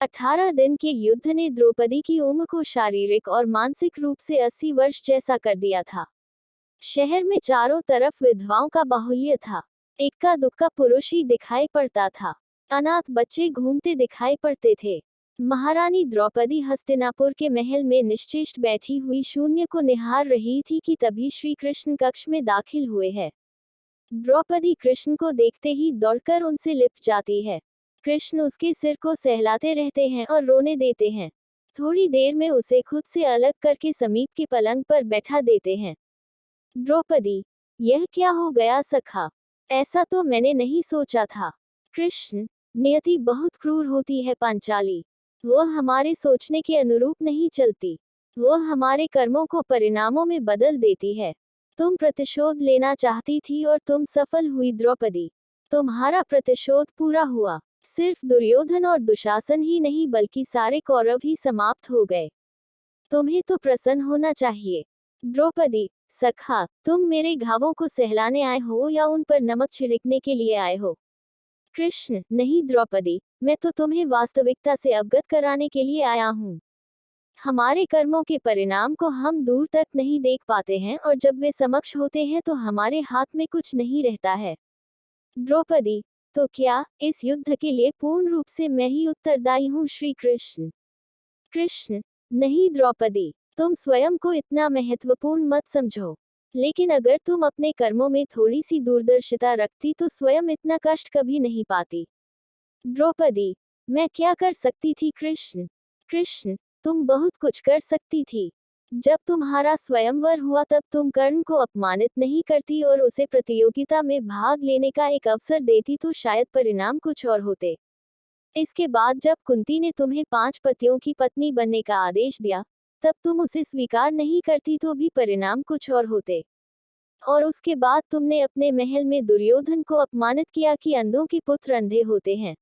18 दिन के युद्ध ने द्रौपदी की उम्र को शारीरिक और मानसिक रूप से 80 वर्ष जैसा कर दिया था। शहर में चारों तरफ विधवाओं का बाहुल्य था। इक्का दुक्का पुरुष ही दिखाई पड़ता था। अनाथ बच्चे घूमते दिखाई पड़ते थे। महारानी द्रौपदी हस्तिनापुर के महल में निश्चेष्ट बैठी हुई शून्य को निहार रही थी कि तभी श्री कृष्ण कक्ष में दाखिल हुए हैं। द्रौपदी कृष्ण को देखते ही दौड़कर उनसे लिपट जाती है। कृष्ण उसके सिर को सहलाते रहते हैं और रोने देते हैं। थोड़ी देर में उसे खुद से अलग करके समीप के पलंग पर बैठा देते हैं। द्रौपदी, यह क्या हो गया सखा? ऐसा तो मैंने नहीं सोचा था। कृष्ण, नियति बहुत क्रूर होती है पांचाली। वो हमारे सोचने के अनुरूप नहीं चलती। वो हमारे कर्मों को परिणामों में बदल देती है। तुम प्रतिशोध लेना चाहती थी और तुम सफल हुई द्रौपदी। तुम्हारा प्रतिशोध पूरा हुआ। सिर्फ दुर्योधन और दुशासन ही नहीं बल्कि सारे कौरव ही समाप्त हो गए। तुम्हें तो प्रसन्न होना चाहिए। द्रौपदी, सखा, तुम मेरे घावों को सहलाने आए हो या उन पर नमक छिड़कने के लिए आए हो? कृष्ण, नहीं द्रौपदी, मैं तो तुम्हें वास्तविकता से अवगत कराने के लिए आया हूँ। हमारे कर्मों के परिणाम को हम दूर तक नहीं देख पाते हैं और जब वे समक्ष होते हैं तो हमारे हाथ में कुछ नहीं रहता है। द्रौपदी, तो क्या इस युद्ध के लिए पूर्ण रूप से मैं ही उत्तरदायी हूँ श्री कृष्ण? कृष्ण, नहीं द्रौपदी, तुम स्वयं को इतना महत्वपूर्ण मत समझो। लेकिन अगर तुम अपने कर्मों में थोड़ी सी दूरदर्शिता रखती तो स्वयं इतना कष्ट कभी नहीं पाती। द्रौपदी, मैं क्या कर सकती थी कृष्ण? कृष्ण, तुम बहुत कुछ कर सकती थी। जब तुम्हारा स्वयंवर हुआ तब तुम कर्ण को अपमानित नहीं करती और उसे प्रतियोगिता में भाग लेने का एक अवसर देती तो शायद परिणाम कुछ और होते। इसके बाद जब कुंती ने तुम्हें 5 पतियों की पत्नी बनने का आदेश दिया, तब तुम उसे स्वीकार नहीं करती तो भी परिणाम कुछ और होते। और उसके बाद तुमने अपने महल में दुर्योधन को अपमानित किया कि अंधों के पुत्र अंधे होते हैं।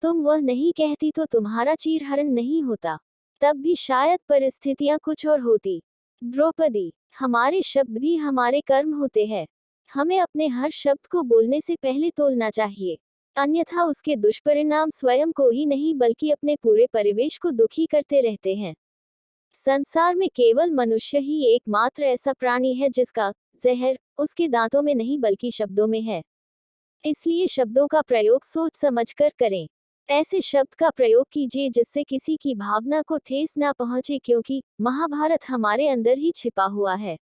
तुम वह नहीं कहती तो तुम्हारा चीरहरण नहीं होता। तब भी शायद परिस्थितियां कुछ और होती। द्रौपदी, हमारे शब्द भी हमारे कर्म होते हैं। हमें अपने हर शब्द को बोलने से पहले तोलना चाहिए, अन्यथा उसके दुष्परिणाम स्वयं को ही नहीं बल्कि अपने पूरे परिवेश को दुखी करते रहते हैं। संसार में केवल मनुष्य ही एकमात्र ऐसा प्राणी है जिसका जहर उसके दांतों में नहीं बल्कि शब्दों में है। इसलिए शब्दों का प्रयोग सोच समझकर करें। ऐसे शब्द का प्रयोग कीजिए जिससे किसी की भावना को ठेस ना पहुंचे, क्योंकि महाभारत हमारे अंदर ही छिपा हुआ है।